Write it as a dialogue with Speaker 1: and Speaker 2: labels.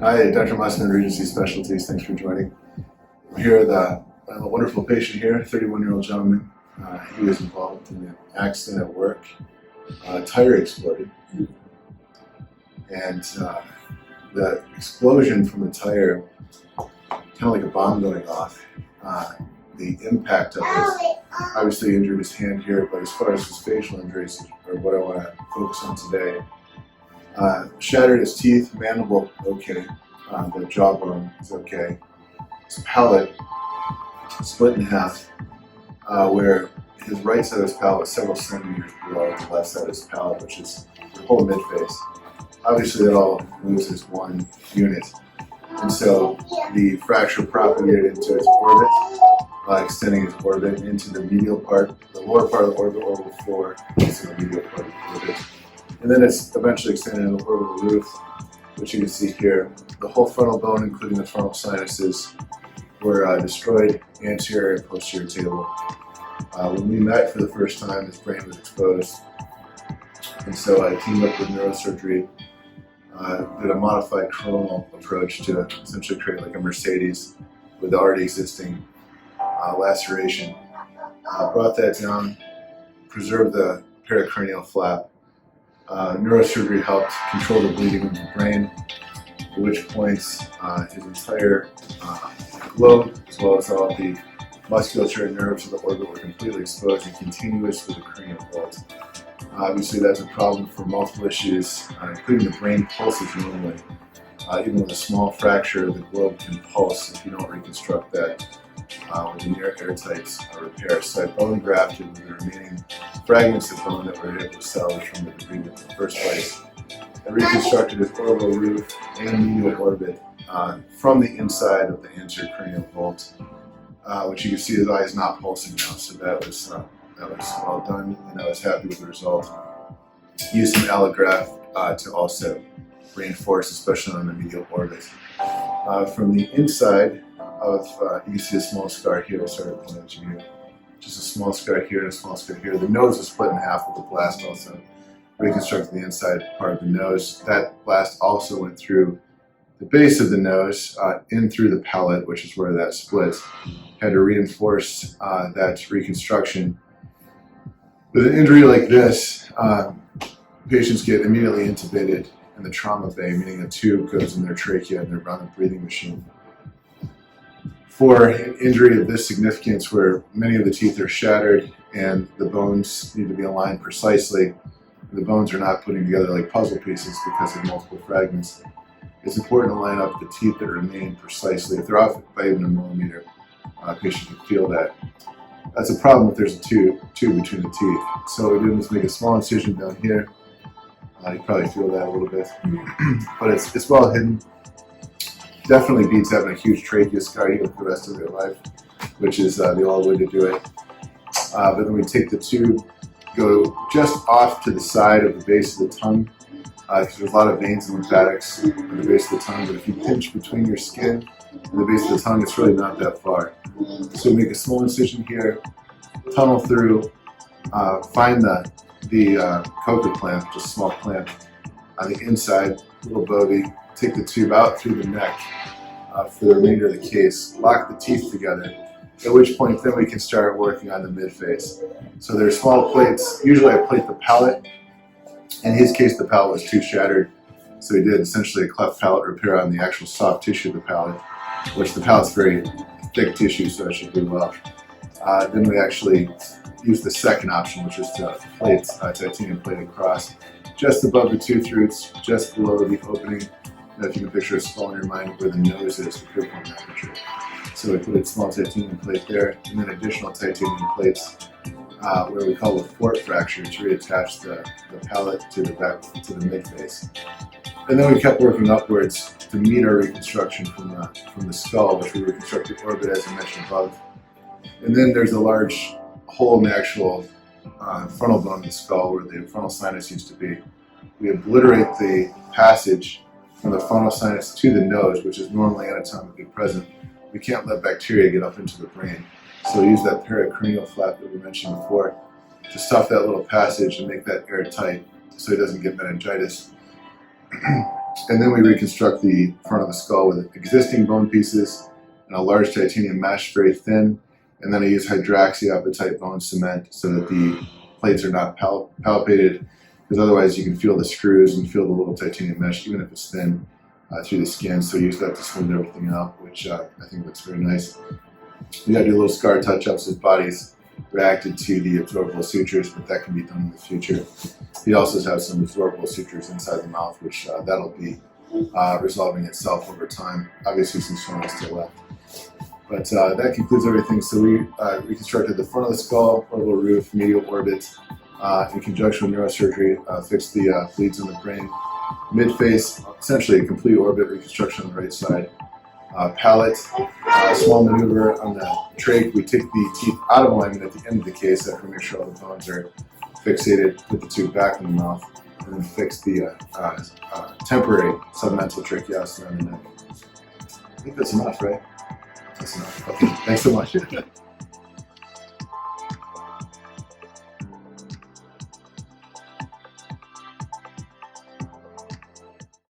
Speaker 1: Hi, Dr. Mussman, Regency Specialties. Thanks for joining. I'm here with a wonderful patient here, a 31-year-old gentleman. He was involved in an accident at work. A tire exploded, and the explosion from the tire, kind of like a bomb going off. The impact of it obviously injured his hand here, but as far as his facial injuries are what I want to focus on today. Shattered his teeth, mandible okay, the jawbone is okay. His palate split in half, where his right side of his palate was several centimeters below the left side of his palate, which is the whole midface. Obviously that all moves as one unit. And so the fracture propagated into his orbit, extending his orbit into the medial part, the lower part of the orbital floor, into the medial part of the orbit. And then it's eventually extended into the orbital roof, which you can see here. The whole frontal bone, including the frontal sinuses, were destroyed, anterior and posterior table. When we met for the first time, his brain was exposed. And so I teamed up with neurosurgery, did a modified coronal approach to essentially create like a Mercedes with the already existing laceration. Brought that down, preserved the pericranial flap. Neurosurgery helped control the bleeding of the brain, at which point his entire globe, as well as all the musculature and nerves of the orbit, were completely exposed and continuous with the cranial vault. Obviously that's a problem for multiple issues, including the brain pulses normally. Even with a small fracture, the globe can pulse if you don't reconstruct that with a near airtight repair. So I bone grafted with the remaining fragments of bone that were able to salvage from the debris in the first place. I reconstructed his orbital roof and medial orbit from the inside of the anterior cranial vault, which you can see his eye is not pulsing now. So that was well done, and I was happy with the result. Used some allograft to also reinforce, especially on the medial orbit. From the inside of, you can see a small scar here. Sorry to point out to you. Just a small scar here and a small scar here. The nose is split in half with the blast also. Reconstructed the inside part of the nose. That blast also went through the base of the nose, in through the palate, which is where that split. Had to reinforce that reconstruction. With an injury like this, patients get immediately intubated in the trauma bay, meaning a tube goes in their trachea and they're run a breathing machine. For an injury of this significance, where many of the teeth are shattered and the bones need to be aligned precisely, the bones are not putting together like puzzle pieces because of multiple fragments, it's important to line up the teeth that remain precisely. If they're off by even a millimeter, a patient can feel that. That's a problem if there's a tube between the teeth. So what we did was make a small incision down here. You probably feel that a little bit, but it's well hidden. Definitely beats having a huge trachea scar here for the rest of their life, which is the old way to do it. But then we take the tube, go just off to the side of the base of the tongue, because there's a lot of veins and lymphatics at the base of the tongue, but if you pinch between your skin and the base of the tongue, it's really not that far. So we make a small incision here, tunnel through, find the coca clamp, just a small clamp on the inside, little bovie, take the tube out through the neck for the remainder of the case, lock the teeth together, at which point then we can start working on the midface. So there's small plates. Usually I plate the palate. In his case, the palate was too shattered, so he did essentially a cleft palate repair on the actual soft tissue of the palate, which the palate's very thick tissue, so it should do well. Then we actually used the second option, which is to plate, titanium plate across, just above the tooth roots, just below the opening. Now, if you can picture a skull in your mind where the nose is, the pupil aperture. So we put a small titanium plate there, and then additional titanium plates where we call the fort fracture to reattach the palate to the back to the midface. And then we kept working upwards to meet our reconstruction from the skull, which we reconstructed the orbit as I mentioned above. And then there's a large hole in the actual frontal bone of the skull where the frontal sinus used to be. We obliterate the passage from the frontal sinus to the nose, which is normally anatomically present. We can't let bacteria get up into the brain. So we use that pericranial flap that we mentioned before to stuff that little passage and make that airtight so he doesn't get meningitis. And then we reconstruct the front of the skull with existing bone pieces and a large titanium mesh, very thin. And then I use hydroxyapatite bone cement so that the plates are not palpated, because otherwise you can feel the screws and feel the little titanium mesh, even if it's thin, through the skin. So we use that to smooth everything out, which I think looks very nice. We gotta do little scar touch-ups as bodies reacted to the absorbable sutures, but that can be done in the future. He also has some absorbable sutures inside the mouth, which that'll be resolving itself over time, obviously since one is still left. But that concludes everything. So we reconstructed the front of the skull, orbital roof, medial orbit, in conjunction with neurosurgery, fixed the bleeds in the brain, mid-face, essentially a complete orbit reconstruction on the right side. Palate, small maneuver on the trach. We take the teeth out of alignment at the end of the case after we make sure all the bones are fixated, put the tooth back in the mouth, and then fix the temporary submental tracheostomy around the neck. I think that's enough, right? That's enough. Okay, thanks so much.